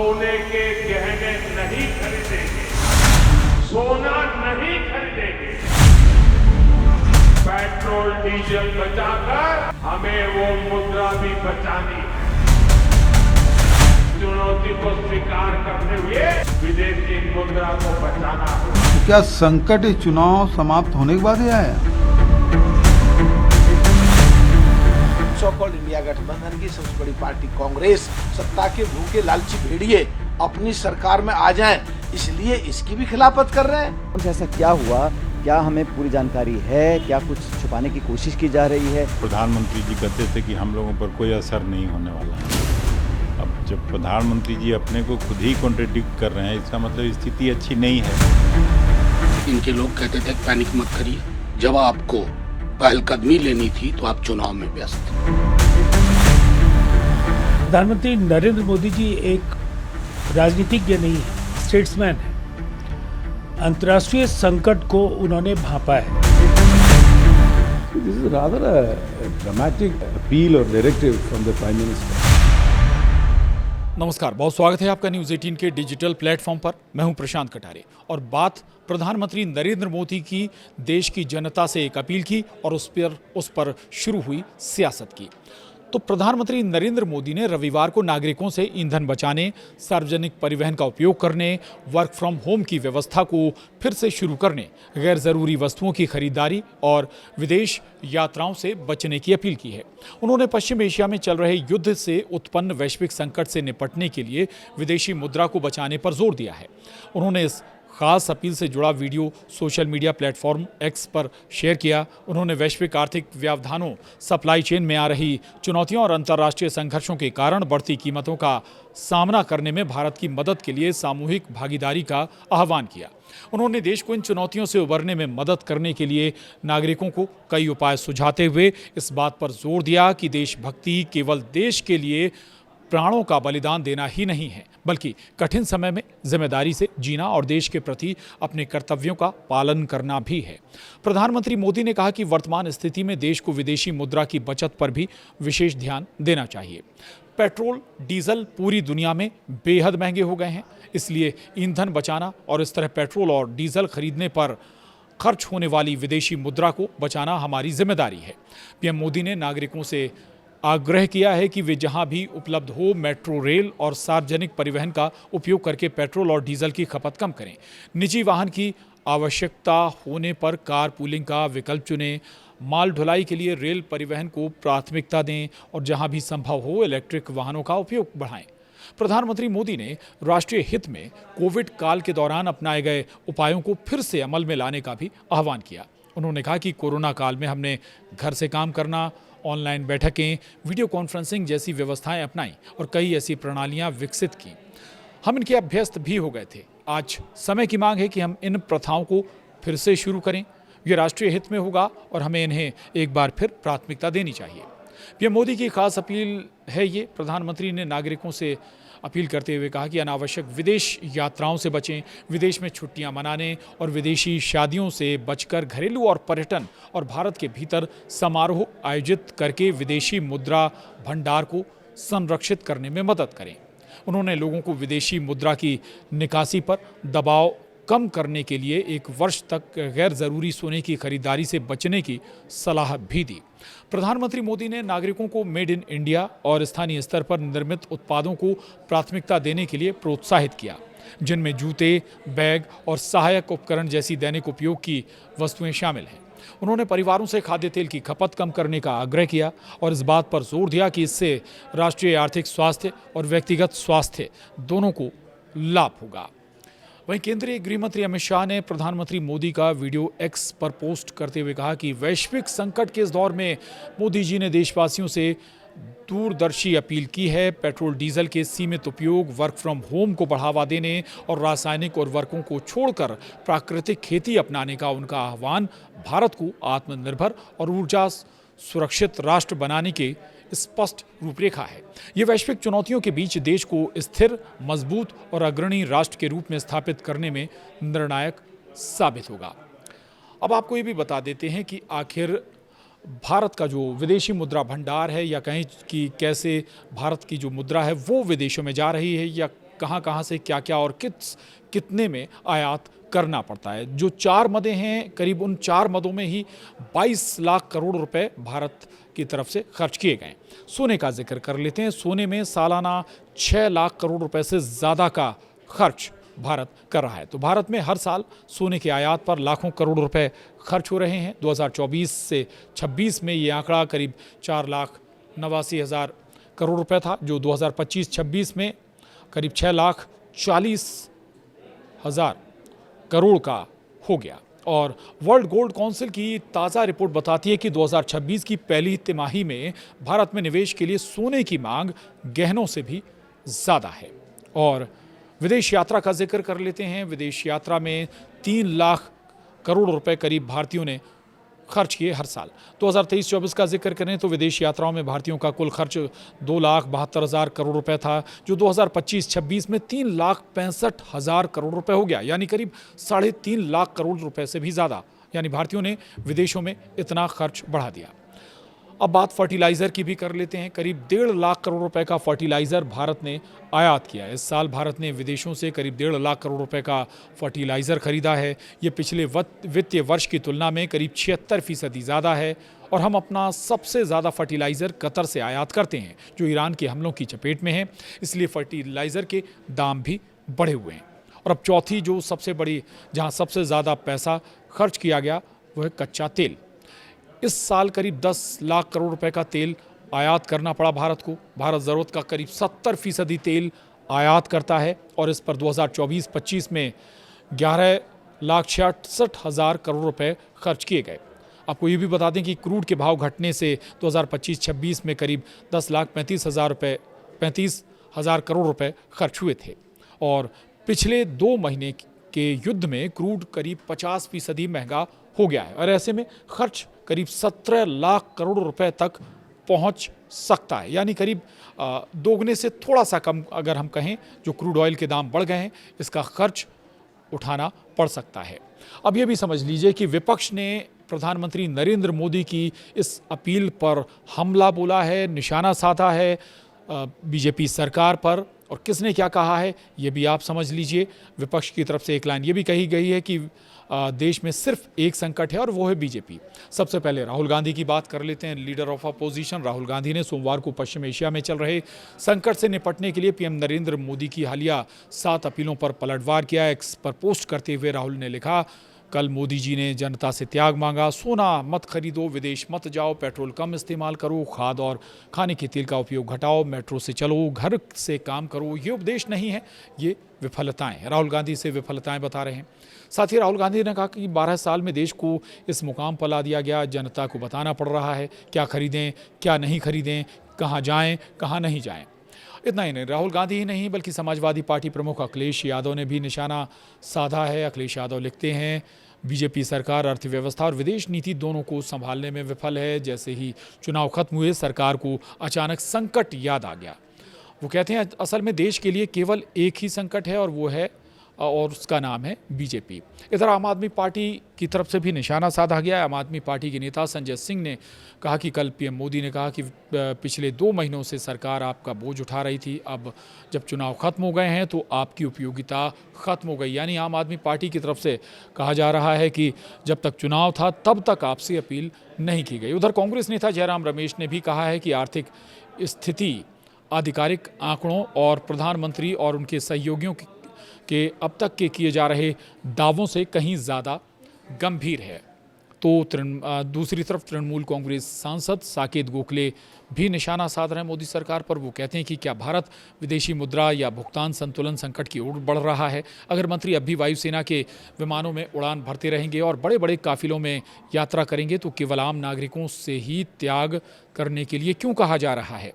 सोने के गहने नहीं खरीदेंगे, सोना नहीं खरीदेंगे। पेट्रोल डीजल बचाकर हमें वो मुद्रा भी बचानी है। चुनौती को स्वीकार करते हुए विदेशी मुद्रा को बचाना है। क्या संकट इस चुनाव समाप्त होने के बाद ही आया? सो कॉल्ड इंडिया गठबंधन की सबसे बड़ी पार्टी कांग्रेस सत्ता के भूखे लालची भेड़िए अपनी सरकार में आ जाएं, इसलिए इसकी भी खिलाफत कर रहे हैं। ऐसा क्या हुआ? क्या हमें पूरी जानकारी है? क्या कुछ छुपाने की कोशिश की जा रही है? प्रधानमंत्री जी कहते थे कि हम लोगों पर कोई असर नहीं होने वाला है। अब जब प्रधानमंत्री जी अपने को खुद ही कॉन्ट्रडिक्ट कर रहे हैं, इसका मतलब स्थिति अच्छी नहीं है। इनके लोग कहते थे पैनिक मत करिए, जब आपको पहलकदमी लेनी थी तो आप चुनाव में व्यस्त। प्रधानमंत्री नरेंद्र मोदी जी एक राजनीतिज्ञ नहीं है, स्टेट्समैन है। अंतर्राष्ट्रीय संकट को उन्होंने भांपा है। This is rather a dramatic appeal or directive from the Prime Minister. नमस्कार, बहुत स्वागत है आपका न्यूज़ 18 के डिजिटल प्लेटफॉर्म पर। मैं हूं प्रशांत कटारे और बात प्रधानमंत्री नरेंद्र मोदी की देश की जनता से एक अपील की और उस पर शुरू हुई सियासत की। तो प्रधानमंत्री नरेंद्र मोदी ने रविवार को नागरिकों से ईंधन बचाने, सार्वजनिक परिवहन का उपयोग करने, वर्क फ्रॉम होम की व्यवस्था को फिर से शुरू करने, गैर ज़रूरी वस्तुओं की खरीदारी और विदेश यात्राओं से बचने की अपील की है। उन्होंने पश्चिम एशिया में चल रहे युद्ध से उत्पन्न वैश्विक संकट से निपटने के लिए विदेशी मुद्रा को बचाने पर जोर दिया है। उन्होंने इस खास अपील से जुड़ा video social media platform x पर शेयर किया। उन्होंने वैश्विक आर्थिक व्यवधानों, सप्लाई चेन में आ रही चुनौतियों और अंतर्राष्ट्रीय संघर्षों के कारण बढ़ती कीमतों का सामना करने में भारत की मदद के लिए सामूहिक भागीदारी का आह्वान किया। उन्होंने देश को इन चुनौतियों से उबरने में मदद करने के लिए नागरिकों को कई उपाय सुझाते हुए इस बात पर जोर दिया कि देशभक्ति केवल देश के लिए प्राणों का बलिदान देना ही नहीं है, बल्कि कठिन समय में जिम्मेदारी से जीना और देश के प्रति अपने कर्तव्यों का पालन करना भी है। प्रधानमंत्री मोदी ने कहा कि वर्तमान स्थिति में देश को विदेशी मुद्रा की बचत पर भी विशेष ध्यान देना चाहिए। पेट्रोल, डीजल पूरी दुनिया में बेहद महंगे हो गए हैं, इसलिए ईंधन बचाना और इस तरह पेट्रोल और डीजल खरीदने पर खर्च होने वाली विदेशी मुद्रा को बचाना हमारी जिम्मेदारी है। पीएम मोदी ने नागरिकों से आग्रह किया है कि वे जहां भी उपलब्ध हो मेट्रो, रेल और सार्वजनिक परिवहन का उपयोग करके पेट्रोल और डीजल की खपत कम करें। निजी वाहन की आवश्यकता होने पर कार पूलिंग का विकल्प चुनें। माल ढुलाई के लिए रेल परिवहन को प्राथमिकता दें और जहां भी संभव हो इलेक्ट्रिक वाहनों का उपयोग बढ़ाएं। प्रधानमंत्री मोदी ने राष्ट्रीय हित में कोविड काल के दौरान अपनाए गए उपायों को फिर से अमल में लाने का भी आह्वान किया। उन्होंने कहा कि कोरोना काल में हमने घर से काम करना, ऑनलाइन बैठकें, वीडियो कॉन्फ्रेंसिंग जैसी व्यवस्थाएं अपनाई और कई ऐसी प्रणालियां विकसित की। हम इनके अभ्यस्त भी हो गए थे। आज समय की मांग है कि हम इन प्रथाओं को फिर से शुरू करें। ये राष्ट्रीय हित में होगा और हमें इन्हें एक बार फिर प्राथमिकता देनी चाहिए। पीएम मोदी की खास अपील है ये। प्रधानमंत्री ने नागरिकों से अपील करते हुए कहा कि अनावश्यक विदेश यात्राओं से बचें, विदेश में छुट्टियां मनाने और विदेशी शादियों से बचकर घरेलू और पर्यटन और भारत के भीतर समारोह आयोजित करके विदेशी मुद्रा भंडार को संरक्षित करने में मदद करें। उन्होंने लोगों को विदेशी मुद्रा की निकासी पर दबाव कम करने के लिए 1 वर्ष तक गैर ज़रूरी सोने की खरीदारी से बचने की सलाह भी दी। प्रधानमंत्री मोदी ने नागरिकों को मेड इन इंडिया और स्थानीय स्तर पर निर्मित उत्पादों को प्राथमिकता देने के लिए प्रोत्साहित किया, जिनमें जूते, बैग और सहायक उपकरण जैसी दैनिक उपयोग की वस्तुएं शामिल हैं। उन्होंने परिवारों से खाद्य तेल की खपत कम करने का आग्रह किया और इस बात पर जोर दिया कि इससे राष्ट्रीय आर्थिक स्वास्थ्य और व्यक्तिगत स्वास्थ्य दोनों को लाभ होगा। वहीं केंद्रीय गृह मंत्री अमित शाह ने प्रधानमंत्री मोदी का वीडियो एक्स पर पोस्ट करते हुए कहा कि वैश्विक संकट के इस दौर में मोदी जी ने देशवासियों से दूरदर्शी अपील की है। पेट्रोल डीजल के सीमित उपयोग, वर्क फ्रॉम होम को बढ़ावा देने और रासायनिक उर्वरकों को छोड़कर प्राकृतिक खेती अपनाने का उनका आह्वान भारत को आत्मनिर्भर और ऊर्जा सुरक्षित राष्ट्र बनाने के स्पष्ट रूपरेखा है। ये वैश्विक चुनौतियों के बीच देश को स्थिर, मजबूत और अग्रणी राष्ट्र के रूप में स्थापित करने में निर्णायक साबित होगा। अब आपको ये भी बता देते हैं कि आखिर भारत का जो विदेशी मुद्रा भंडार है, या कहें कि कैसे भारत की जो मुद्रा है वो विदेशों में जा रही है या कहाँ कहाँ से क्या क्या और कितने में आयात करना पड़ता है। जो 4 मदें हैं, करीब उन 4 मदों में ही 22 लाख करोड़ रुपए भारत की तरफ से खर्च किए गए। सोने का जिक्र कर लेते हैं। सोने में सालाना 6 लाख करोड़ रुपए से ज़्यादा का खर्च भारत कर रहा है। तो भारत में हर साल सोने के आयात पर लाखों करोड़ रुपए खर्च हो रहे हैं। 2024 से 26 में ये आंकड़ा करीब 4,89,000 करोड़ रुपए था, जो 2025-26 में करीब 6,40,000 करोड़ का हो गया। और वर्ल्ड गोल्ड काउंसिल की ताज़ा रिपोर्ट बताती है कि 2026 की पहली तिमाही में भारत में निवेश के लिए सोने की मांग गहनों से भी ज़्यादा है। और विदेश यात्रा का जिक्र कर लेते हैं। विदेश यात्रा में 3 लाख करोड़ रुपए करीब भारतीयों ने खर्च किए हर साल। 2023-24 का जिक्र करें तो विदेश यात्राओं में भारतीयों का कुल खर्च 2,72,000 करोड़ रुपए था, जो 2025-26 में 3,65,000 करोड़ रुपए हो गया, यानी करीब 3.5 लाख करोड़ रुपए से भी ज़्यादा। यानी भारतीयों ने विदेशों में इतना खर्च बढ़ा दिया। अब बात फर्टिलाइज़र की भी कर लेते हैं। करीब 1.5 लाख करोड़ रुपए का फर्टिलाइज़र भारत ने आयात किया है। इस साल भारत ने विदेशों से करीब 1.5 लाख करोड़ रुपए का फर्टिलाइज़र खरीदा है। ये पिछले वित्तीय वर्ष की तुलना में करीब 76% ज़्यादा है। और हम अपना सबसे ज़्यादा फर्टिलाइज़र कतर से आयात करते हैं, जो ईरान के हमलों की चपेट में है। इसलिए फर्टिलाइज़र के दाम भी बढ़े हुए हैं। और अब चौथी जो सबसे बड़ी, जहाँ सबसे ज़्यादा पैसा खर्च किया गया, वो है कच्चा तेल। इस साल करीब 10 लाख करोड़ रुपए का तेल आयात करना पड़ा भारत को। भारत ज़रूरत का करीब 70% तेल आयात करता है और इस पर 2024-25 में 11,66,000 करोड़ रुपए खर्च किए गए। आपको ये भी बता दें कि क्रूड के भाव घटने से 2025-26 में करीब 10,35,000 करोड़ रुपए खर्च हुए थे। और पिछले 2 महीने के युद्ध में क्रूड करीब 50% महंगा हो गया है और ऐसे में खर्च करीब 17 लाख करोड़ रुपए तक पहुंच सकता है। यानी करीब दोगुने से थोड़ा सा कम अगर हम कहें, जो क्रूड ऑयल के दाम बढ़ गए हैं, इसका खर्च उठाना पड़ सकता है। अब ये भी समझ लीजिए कि विपक्ष ने प्रधानमंत्री नरेंद्र मोदी की इस अपील पर हमला बोला है, निशाना साधा है बीजेपी सरकार पर। और किसने क्या कहा है ये भी आप समझ लीजिए। विपक्ष की तरफ से एक लाइन ये भी कही गई है कि देश में सिर्फ एक संकट है और वो है बीजेपी। सबसे पहले राहुल गांधी की बात कर लेते हैं। Leader of opposition Rahul Gandhi ने सोमवार को पश्चिम एशिया में चल रहे संकट से निपटने के लिए पीएम नरेंद्र मोदी की हालिया 7 अपीलों पर पलटवार किया। एक्स पर पोस्ट करते हुए राहुल ने लिखा, कल मोदी जी ने जनता से त्याग मांगा, सोना मत खरीदो, विदेश मत जाओ, पेट्रोल कम इस्तेमाल करो, खाद और खाने के तेल का उपयोग घटाओ, मेट्रो से चलो, घर से काम करो। ये उपदेश नहीं है, ये विफलताएं हैं। राहुल गांधी से विफलताएं बता रहे हैं। साथ ही राहुल गांधी ने कहा कि 12 साल में देश को इस मुकाम पर ला दिया गया, जनता को बताना पड़ रहा है क्या खरीदें क्या नहीं खरीदें, कहाँ जाएं कहाँ नहीं जाएं। इतना ही नहीं, राहुल गांधी ही नहीं बल्कि समाजवादी पार्टी प्रमुख अखिलेश यादव ने भी निशाना साधा है। अखिलेश यादव लिखते हैं, बीजेपी सरकार अर्थव्यवस्था और विदेश नीति दोनों को संभालने में विफल है। जैसे ही चुनाव खत्म हुए, सरकार को अचानक संकट याद आ गया। वो कहते हैं असल में देश के लिए केवल एक ही संकट है और उसका नाम है बीजेपी। इधर आम आदमी पार्टी की तरफ से भी निशाना साधा गया है। आम आदमी पार्टी के नेता संजय सिंह ने कहा कि कल पीएम मोदी ने कहा कि पिछले 2 महीनों से सरकार आपका बोझ उठा रही थी, अब जब चुनाव खत्म हो गए हैं तो आपकी उपयोगिता खत्म हो गई। यानी आम आदमी पार्टी की तरफ से कहा जा रहा है कि जब तक चुनाव था तब तक आपसे अपील नहीं की गई। उधर कांग्रेस नेता जयराम रमेश ने भी कहा है कि आर्थिक स्थिति आधिकारिक आंकड़ों और प्रधानमंत्री और उनके सहयोगियों के अब तक के किए जा रहे दावों से कहीं ज़्यादा गंभीर है। तो दूसरी तरफ तृणमूल कांग्रेस सांसद साकेत गोखले भी निशाना साध रहे हैं मोदी सरकार पर। वो कहते हैं कि क्या भारत विदेशी मुद्रा या भुगतान संतुलन संकट की ओर बढ़ रहा है? अगर मंत्री अब भी वायुसेना के विमानों में उड़ान भरते रहेंगे और बड़े बड़े काफिलों में यात्रा करेंगे तो केवल आम नागरिकों से ही त्याग करने के लिए क्यों कहा जा रहा है?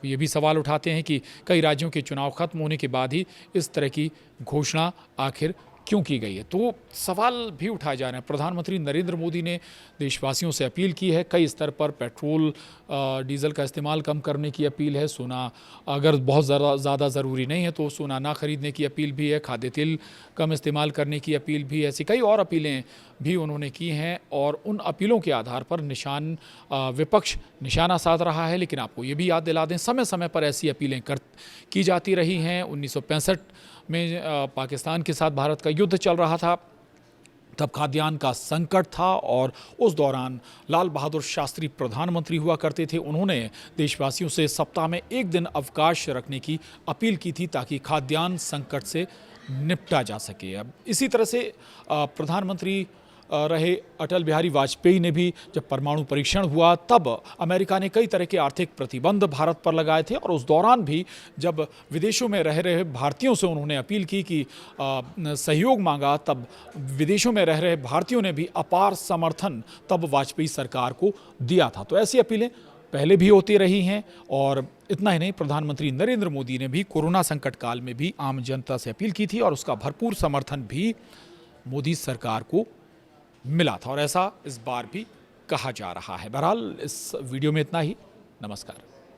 ये भी सवाल उठाते हैं कि कई राज्यों के चुनाव खत्म होने के बाद ही इस तरह की घोषणा आखिर क्यों की गई है। तो सवाल भी उठाए जा रहे हैं। प्रधानमंत्री नरेंद्र मोदी ने देशवासियों से अपील की है, कई स्तर पर पेट्रोल डीजल का इस्तेमाल कम करने की अपील है, सोना अगर बहुत ज़्यादा ज़रूरी नहीं है तो सोना ना खरीदने की अपील भी है, खाद्य तेल कम इस्तेमाल करने की अपील भी है, ऐसी कई और अपीलें भी उन्होंने की हैं और उन अपीलों के आधार पर विपक्ष निशाना साध रहा है। लेकिन आपको ये भी याद दिला दें, समय समय पर ऐसी अपीलें की जाती रही हैं। 1965 में पाकिस्तान के साथ भारत का युद्ध चल रहा था, तब खाद्यान्न का संकट था और उस दौरान लाल बहादुर शास्त्री प्रधानमंत्री हुआ करते थे। उन्होंने देशवासियों से सप्ताह में एक दिन अवकाश रखने की अपील की थी ताकि खाद्यान्न संकट से निपटा जा सके। अब इसी तरह से प्रधानमंत्री रहे अटल बिहारी वाजपेयी ने भी जब परमाणु परीक्षण हुआ तब अमेरिका ने कई तरह के आर्थिक प्रतिबंध भारत पर लगाए थे और उस दौरान भी जब विदेशों में रह रहे भारतीयों से उन्होंने अपील की कि सहयोग मांगा, तब विदेशों में रह रहे भारतीयों ने भी अपार समर्थन तब वाजपेयी सरकार को दिया था। तो ऐसी अपीलें पहले भी होती रही हैं और इतना ही नहीं, प्रधानमंत्री नरेंद्र मोदी ने भी कोरोना संकट काल में भी आम जनता से अपील की थी और उसका भरपूर समर्थन भी मोदी सरकार को मिला था और ऐसा इस बार भी कहा जा रहा है। बहरहाल इस वीडियो में इतना ही। नमस्कार।